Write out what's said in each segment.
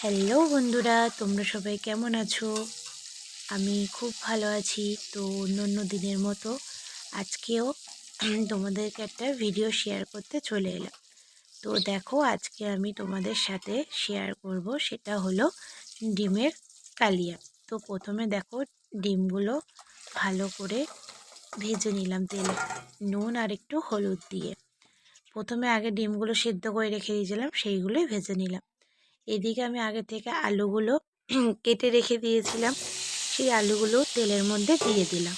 Hello বন্ধুরা, তোমরা সবাই কেমন আছো? আমি খুব ভালো আছি। তো অন্য দিনের মতো আজকেও তোমাদেরকে একটা ভিডিও শেয়ার করতে চলে এলাম। তো দেখো, আজকে আমি তোমাদের সাথে শেয়ার করব, সেটা হলো ডিমের কালিয়া। তো প্রথমে দেখো, ডিমগুলো ভালো করে ভেজে নিলাম তেলে, নুন আর একটু হলুদ দিয়ে। প্রথমে আগে ডিমগুলো সেদ্ধ করে রেখে দিয়েছিলাম, সেইগুলোই ভেজে নিলাম। এদিকে আমি আগে থেকে আলুগুলো কেটে রেখে দিয়েছিলাম, সেই আলুগুলো তেলের মধ্যে দিয়ে দিলাম।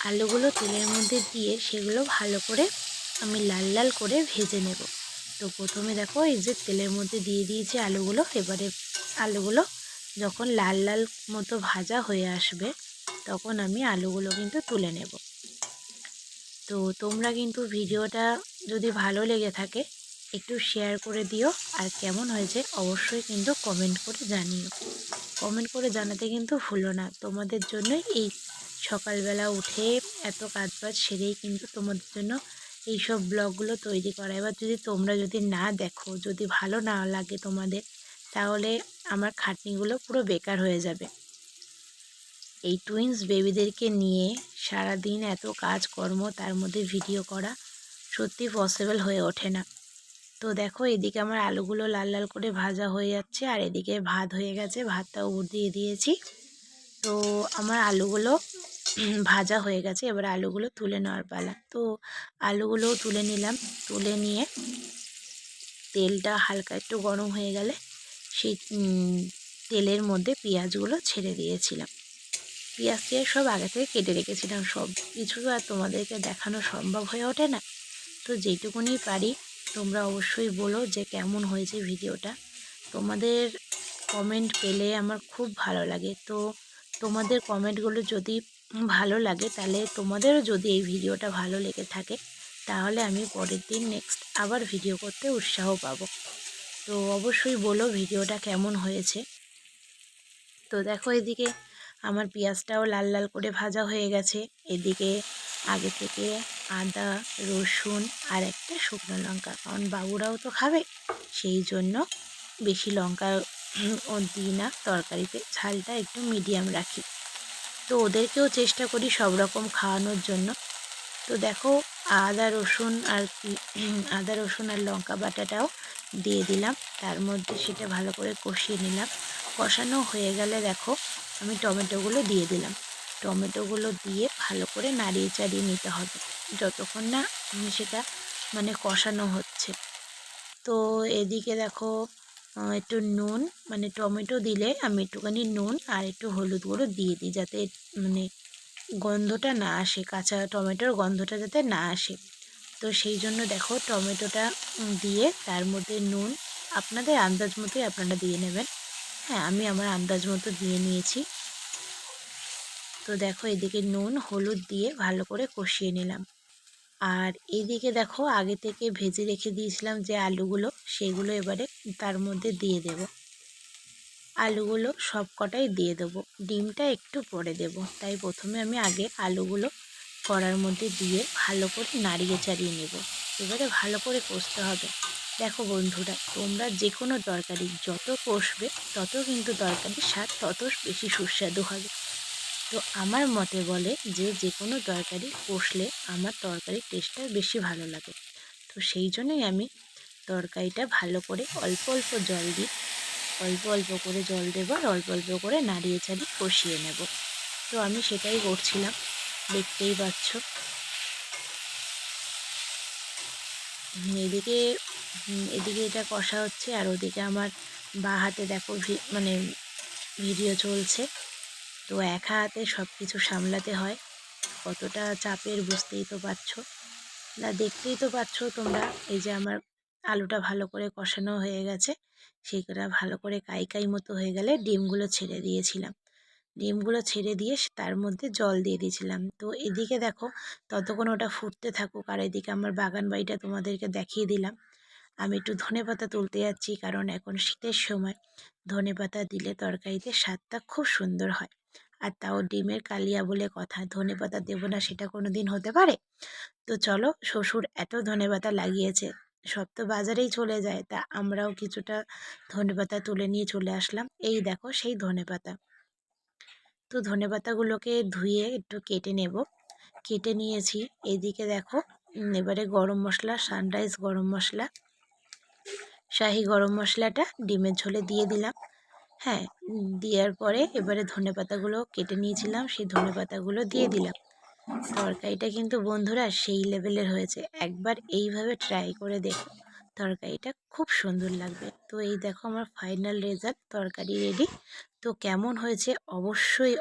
আলুগুলো তেলের মধ্যে দিয়ে সেগুলো ভালো করে আমি লাল লাল করে ভেজে নেব। তো প্রথমে দেখো, এই যে তেলের মধ্যে দিয়ে দিয়েছি আলুগুলো। এবারে আলুগুলো যখন লাল লাল মতো ভাজা হয়ে আসবে, তখন আমি আলুগুলো কিন্তু তুলে নেব। তো তোমরা কিন্তু ভিডিওটা যদি ভালো লেগে থাকে একটু শেয়ার করে দিও, আর কেমন হয়েছে অবশ্যই কিন্তু কমেন্ট করে জানিও। কমেন্ট করে জানাতে কিন্তু ভুলো না। তোমাদের জন্যই এই সকালবেলা উঠে এত কাজবাজ সেরেই কিন্তু তোমাদের জন্য এইসব ব্লগগুলো তৈরি করা। এবার তোমরা যদি না দেখো, যদি ভালো না লাগে তোমাদের, তাহলে আমার খাটনিগুলো পুরো বেকার হয়ে যাবে। এই টুইন্স বেবিদেরকে নিয়ে সারাদিন এত কাজকর্ম, তার মধ্যে ভিডিও করা সত্যি পসিবল হয়ে ওঠে না। তো দেখো, এদিকে আমার আলুগুলো লাল লাল করে ভাজা হয়ে যাচ্ছে, আর এদিকে ভাত হয়ে গেছে, ভাতটাও দিয়ে দিয়েছি। তো আমার আলুগুলো ভাজা হয়ে গেছে, এবার আলুগুলো তুলে নেওয়ার পালা। তো আলুগুলোও তুলে নিলাম। তুলে নিয়ে তেলটা হালকা একটু গরম হয়ে গেলে সেই তেলের মধ্যে পেঁয়াজগুলো ছেড়ে দিয়েছিলাম। পেঁয়াজ সব আগে থেকে কেটে রেখেছিলাম। সব কিছু তো আর তোমাদেরকে দেখানো সম্ভব হয়ে ওঠে না। তো যেটুকুনি পারি তোমরা অবশ্যই বলো যে কেমন হয়েছে ভিডিওটা। তোমাদের কমেন্ট পেলে আমার খুব ভালো লাগে। তো তোমাদের কমেন্টগুলো যদি ভালো লাগে, তাহলে তোমাদেরও যদি এই ভিডিওটা ভালো লেগে থাকে, তাহলে আমি পরের দিন নেক্সট আবার ভিডিও করতে উৎসাহ পাবো। তো অবশ্যই বলো ভিডিওটা কেমন হয়েছে। তো দেখো, এদিকে আমার পেঁয়াজটাও লাল লাল করে ভাজা হয়ে গেছে। এদিকে আগে থেকে আদা, রসুন আর একটা শুকনো লঙ্কা, কারণ বাবুরাও তো খাবে, সেই জন্য বেশি লঙ্কা ও দিই না তরকারিতে, ঝালটা একটু মিডিয়াম রাখি। তো ওদেরকেও চেষ্টা করি সব রকম খাওয়ানোর জন্য। তো দেখো, আদা রসুন আর লঙ্কা বাটাটাও দিয়ে দিলাম, তার মধ্যে সেটা ভালো করে কষিয়ে নিলাম। কষানো হয়ে গেলে দেখো, আমি টমেটোগুলো দিয়ে দিলাম। টমেটোগুলো দিয়ে ভালো করে নাড়িয়ে চাড়িয়ে নিতে হবে যতক্ষণ না সেটা কষানো হচ্ছে। তো এদিকে দেখো, একটু নুন, টমেটো দিলে আমি একটুখানি নুন আর একটু হলুদ গুঁড়ো দিয়ে দিই, যাতে মানে গন্ধটা না আসে, কাঁচা টমেটোর গন্ধটা যাতে না আসে। তো সেই জন্য দেখো, টমেটোটা দিয়ে তার মধ্যে নুন আপনাদের আন্দাজ মতোই আপনারা দিয়ে নেবেন। হ্যাঁ, আমি আমার আন্দাজ মতো দিয়ে নিয়েছি। তো দেখো, এদিকে নুন হলুদ দিয়ে ভালো করে কষিয়ে নিলাম। আর এইদিকে দেখো, আগে থেকে ভেজে রেখে দিয়েছিলাম যে আলুগুলো, সেগুলো এবারে তার মধ্যে দিয়ে দেব। আলুগুলো সব কটাই দিয়ে দেবো, ডিমটা একটু পরে দেব। তাই প্রথমে আমি আগে আলুগুলো কড়ার মধ্যে দিয়ে ভালো করে নাড়িয়ে চাড়িয়ে নেব। এবারে ভালো করে কষতে হবে। দেখো বন্ধুরা, তোমরা যে কোনো তরকারি যত কষবে, তত কিন্তু তরকারির স্বাদ তত বেশি সুস্বাদু হবে। তো আমার মতে বলে যে যে কোনো তরকারি কষলে আমার তরকারির টেস্টটা বেশি ভালো লাগে। তো সেই জন্যই আমি তরকারিটা ভালো করে অল্প অল্প জল দিই, অল্প অল্প করে জল দেবো, আর অল্প অল্প করে নাড়িয়ে চাড়িয়ে কষিয়ে নেব। তো আমি সেটাই করছিলাম, দেখতেই পাচ্ছ। এদিকে এদিকে এটা কষা হচ্ছে, আর ওদিকে আমার বাঁ হাতে দেখো ভিডিও চলছে। তো এক হাতে সব কিছু সামলাতে হয়, কতটা চাপের বুঝতেই তো পারছো। না, দেখতেই তো পাচ্ছ তোমরা। এই যে আমার আলুটা ভালো করে কষানো হয়ে গেছে, সেইটা ভালো করে কাই কাই মতো হয়ে গেলে ডিমগুলো ছেড়ে দিয়েছিলাম। ডিমগুলো ছেড়ে দিয়ে তার মধ্যে জল দিয়ে দিয়েছিলাম। তো এদিকে দেখো, ততক্ষণ ওটা ফুটতে থাকুক, আর এদিকে আমার বাগান বাড়িটা তোমাদেরকে দেখিয়ে দিলাম। আমি একটু ধনেপাতা তুলতে যাচ্ছি, কারণ এখন শীতের সময় ধনেপাতা দিলে তরকারিতে স্বাদটা খুব সুন্দর হয়। আর তাও ডিমের কালিয়া বলে কথা, ধনেপাতা দেবো না সেটা কোনো দিন হতে পারে? তো চলো, শ্বশুর এত ধনেপাতা লাগিয়েছে, সব তো বাজারেই চলে যায়, তা আমরাও কিছুটা ধনেপাতা তুলে নিয়ে চলে আসলাম। এই দেখো সেই ধনেপাতা। তো ধনেপাতাগুলোকে ধুয়ে একটু কেটে নেব। কেটে নিয়েছি। এদিকে দেখো এবারে গরম মশলা, সানরাইজ গরম মশলা, শাহি গরম মশলাটা ডিমের ঝোলে দিয়ে দিলাম। হ্যাঁ, দেওয়ার পরে এবারে ধনেপাতাগুলো কেটে নিয়েছিলাম, সেই ধনেপাতাগুলো দিয়ে দিলাম। তরকারিটা কিন্তু বন্ধুরা সেই লেভেলের হয়েছে, একবার এইভাবে ট্রাই করে দেখো, তরকারিটা খুব সুন্দর লাগবে। তো এই দেখো আমার ফাইনাল রেজাল্ট, তরকারি রেডি। তো কেমন হয়েছে অবশ্যই